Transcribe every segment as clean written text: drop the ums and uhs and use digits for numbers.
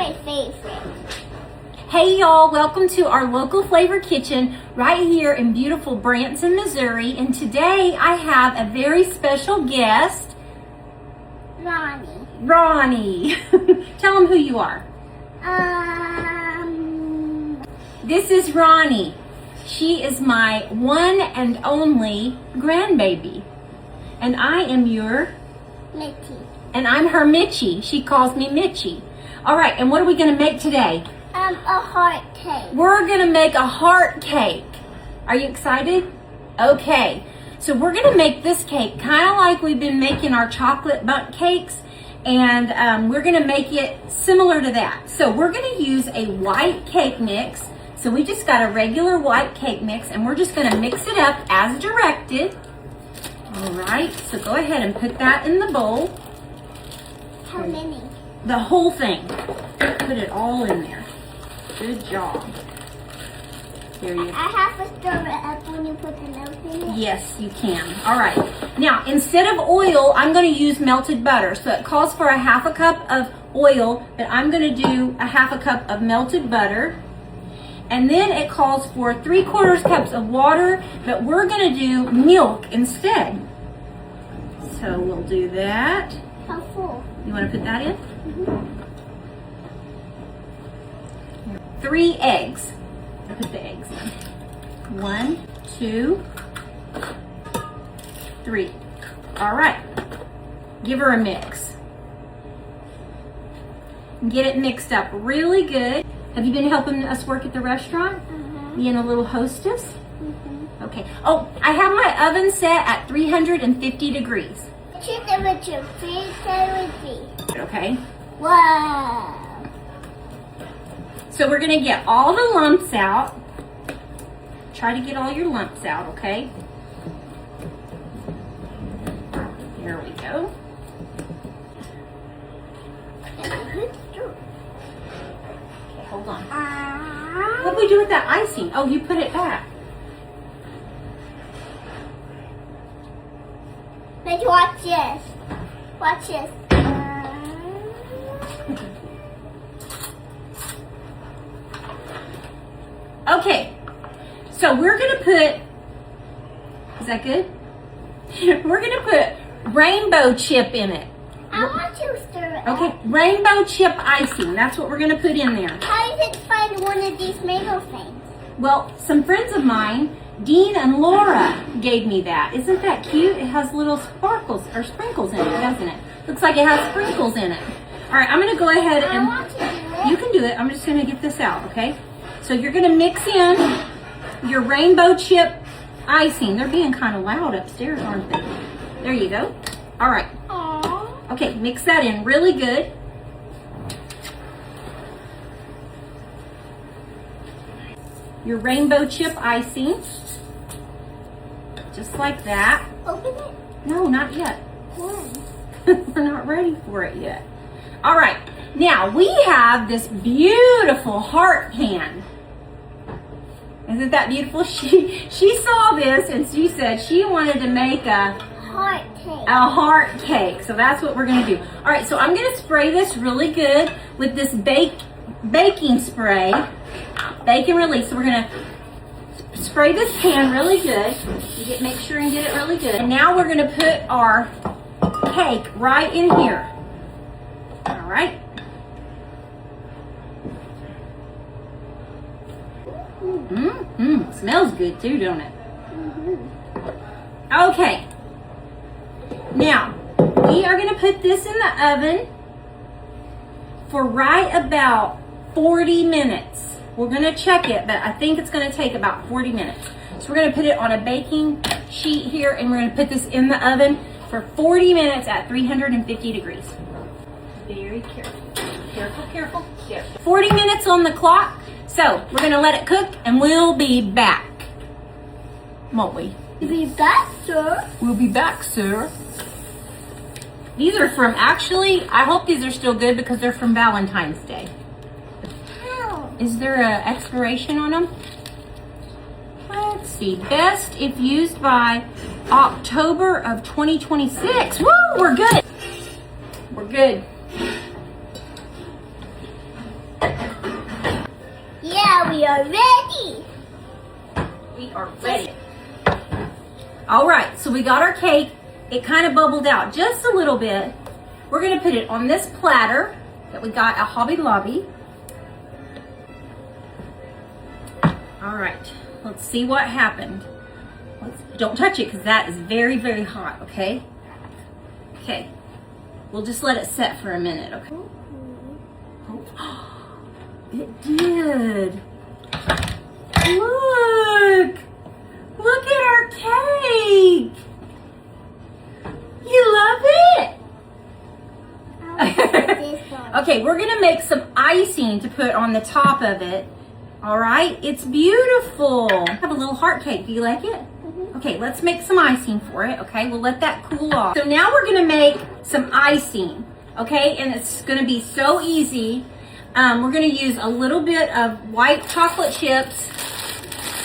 my favorite. Hey y'all, welcome to our local flavor kitchen right here in beautiful Branson, Missouri. And today I have a very special guest, Ronnie. Tell them who you are. This is Ronnie. She is my one and only grandbaby. And I am your Mitty. And I'm her Mitchie. She calls me Mitchie. All right, and what are we gonna make today? A heart cake. We're gonna make a heart cake. Are you excited? Okay, so we're gonna make this cake kind of like we've been making our chocolate bundt cakes, and we're gonna make it similar to that. So we're gonna use a white cake mix. So we just got a regular white cake mix, and we're just gonna mix it up as directed. All right, so go ahead and put that in the bowl. How many? The whole thing. Put it all in there. Good job. Here you go. I have to stir it up when you put the milk in it? Yes, you can. All right. Now, instead of oil, I'm going to use melted butter. So it calls for a half a cup of oil, but I'm going to do a half a cup of melted butter. And then it calls for 3/4 cups of water, but we're going to do milk instead. So we'll do that. How full? You want to put that in? 3 eggs. I'll put the eggs in. 1, 2, 3. All right. Give her a mix. Get it mixed up really good. Have you been helping us work at the restaurant? Being a little hostess? Okay. Oh, I have my oven set at 350 degrees. Okay. Wow. So we're gonna get all the lumps out. Try to get all your lumps out, okay? Here we go. Okay, hold on. What do we do with that icing? Oh, you put it back. Let's watch this. Watch this. Okay, so we're gonna put, is that good? We're gonna put rainbow chip in it. I want to stir it. Okay, rainbow chip icing, that's what we're gonna put in there. How did you find one of these mango things? Well, some friends of mine, Dean and Laura, gave me that. Isn't that cute? It has little sparkles or sprinkles in it, doesn't it? Looks like it has sprinkles in it. All right, I'm gonna go ahead and, I want to do it. you can do it. I'm just gonna get this out, okay? So you're gonna mix in your rainbow chip icing. They're being kind of loud upstairs, aren't they? There you go. All right. Aww. Okay, mix that in really good. Your rainbow chip icing. Just like that. Open it. No, not yet. Why? We're not ready for it yet. All right, now we have this beautiful heart pan. Isn't that beautiful? She saw this and she said she wanted to make a heart cake. So that's what we're gonna do. All right, so I'm gonna spray this really good with this baking spray, bake and release. So we're gonna spray this pan really good. Make sure and get it really good. And now we're gonna put our cake right in here. All right. Smells good too, don't it? Okay. Now, we are gonna put this in the oven for right about 40 minutes. We're gonna check it, but I think it's gonna take about 40 minutes. So we're gonna put it on a baking sheet here, and we're gonna put this in the oven for 40 minutes at 350 degrees. Very careful. Careful, careful, careful. 40 minutes on the clock. So we're gonna let it cook and we'll be back. Won't we? We'll be back, sir. We'll be back, sir. These are from, actually, I hope these are still good because they're from Valentine's Day. How? Is there an expiration on them? Let's see. Best if used by October of 2026. Woo, we're good. We're good. We are ready. We are ready. All right, so we got our cake. It kind of bubbled out just a little bit. We're gonna put it on this platter that we got at Hobby Lobby. All right, let's see what happened. Don't touch it because that is very, very hot, okay? Okay, we'll just let it set for a minute, okay? Oh, it did. Look at our cake. You love it? Okay, we're gonna make some icing to put on the top of it. All right, it's beautiful. I have a little heart cake. Do you like it? Okay, let's make some icing for it. Okay, we'll let that cool off. So now we're gonna make some icing. Okay, and it's gonna be so easy. We're gonna use a little bit of white chocolate chips,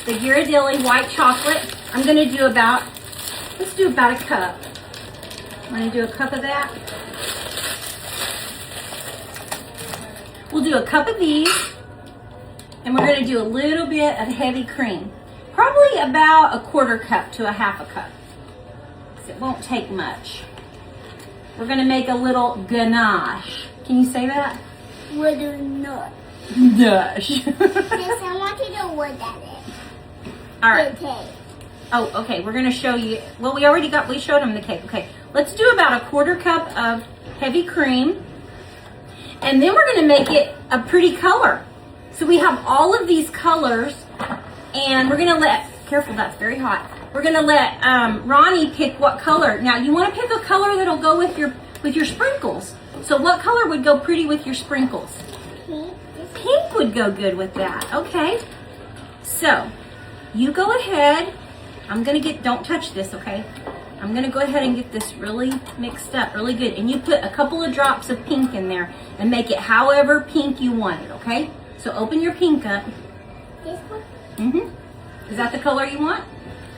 the Ghirardelli white chocolate. I'm gonna do let's do about a cup. I'm gonna do a cup of that. We'll do a cup of these, and we're gonna do a little bit of heavy cream. Probably about a 1/4 cup to a 1/2 cup. So it won't take much. We're gonna make a little ganache. Can you say that? We're doing not. Ganache. Yes, I want you to look at it. All right. Okay. Oh, okay. We're gonna show you. Well, we showed them the cake. Okay. Let's do about a 1/4 cup of heavy cream. And then we're gonna make it a pretty color. So we have all of these colors, and we're gonna careful, that's very hot. We're gonna let Ronnie pick what color. Now you wanna pick a color that'll go with your sprinkles. So what color would go pretty with your sprinkles? Pink. Pink would go good with that, okay? So, you go ahead. Don't touch this, okay? I'm gonna go ahead and get this really mixed up, really good. And you put a couple of drops of pink in there and make it however pink you want it, okay? So open your pink up. This one? Mm-hmm. Is that the color you want?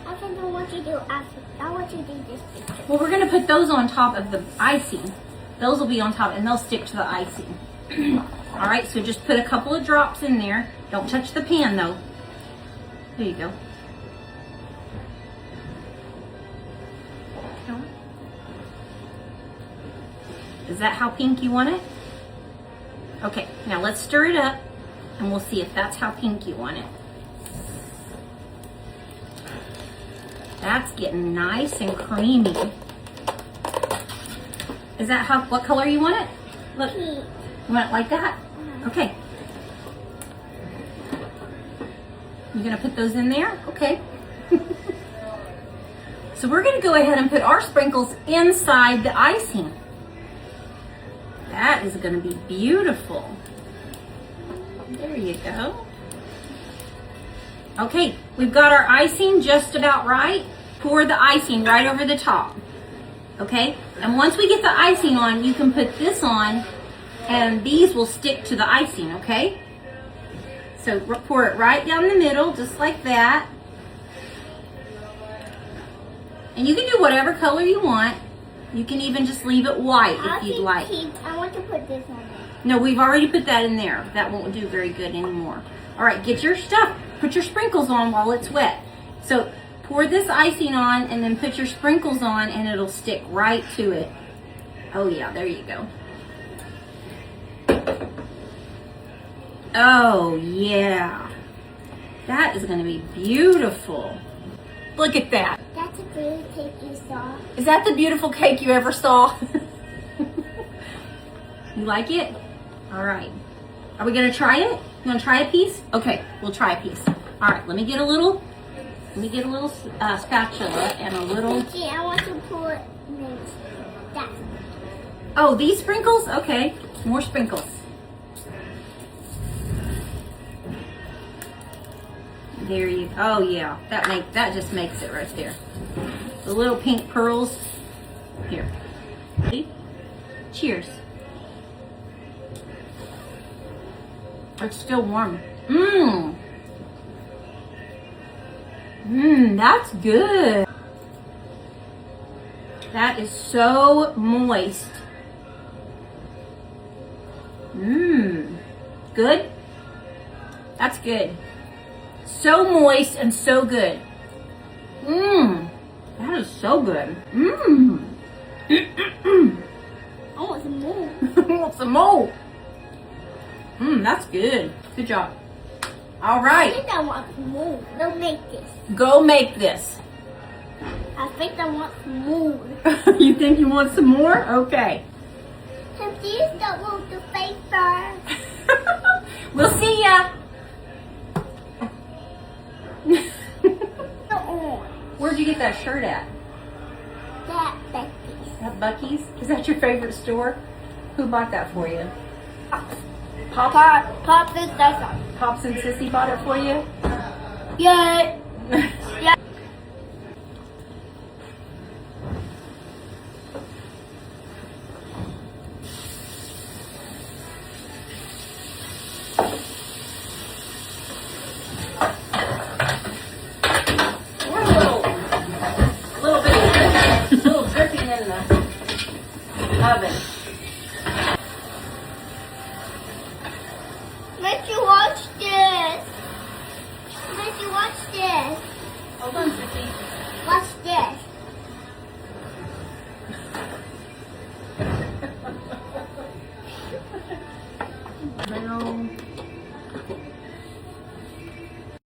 I don't know what you do after. I want you to do this picture. Well, we're gonna put those on top of the icing. Those will be on top and they'll stick to the icing. All right, so just put a couple of drops in there. Don't touch the pan though. There you go. Is that how pink you want it? Okay, now let's stir it up and we'll see if that's how pink you want it. That's getting nice and creamy. Is that what color you want it? Look, Pink. you want it like that? Okay. You gonna put those in there? Okay. So we're gonna go ahead and put our sprinkles inside the icing. That is gonna be beautiful. There you go. Okay, we've got our icing just about right. Pour the icing right over the top. Okay, and once we get the icing on, you can put this on and these will stick to the icing, okay? So pour it right down the middle, just like that. And you can do whatever color you want. You can even just leave it white if you'd like. Pink. I want to put this on there. No, we've already put that in there. That won't do very good anymore. All right, get your stuff. Put your sprinkles on while it's wet. So pour this icing on and then put your sprinkles on and it'll stick right to it. Oh yeah, there you go. Oh yeah. That is gonna be beautiful. Look at that. That's a pretty cake you saw. Is that the beautiful cake you ever saw? You like it? All right. Are we gonna try it? You wanna try a piece? Okay, we'll try a piece. All right, let me get a little spatula and a little. Okay, I want to put this. That. Oh, these sprinkles? Okay, more sprinkles. There you go. Oh yeah, that just makes it right there. The little pink pearls. Here. Ready? Cheers. It's still warm. Mmm. Mmm, that's good. That is so moist. Mmm. Good? That's good. So moist and so good. Mmm. That is so good. Mmm. I want some more. I want some more. Mmm, that's good. Good job. All I right. think I want some more. Don't make this. Go make this. I think I want some more. You think you want some more? Okay. And please don't move the paper. We'll see ya. The orange. Where'd you get that shirt at? That Becky's. At Bucky's? Is that your favorite store? Who bought that for you? Pops? Pop is that one. Pops and Sissy bought it for you? Yeah. Yeah. We're a little dripping in the oven. Let you watch this. Let you watch this. Hold on, Sissy. Watch this.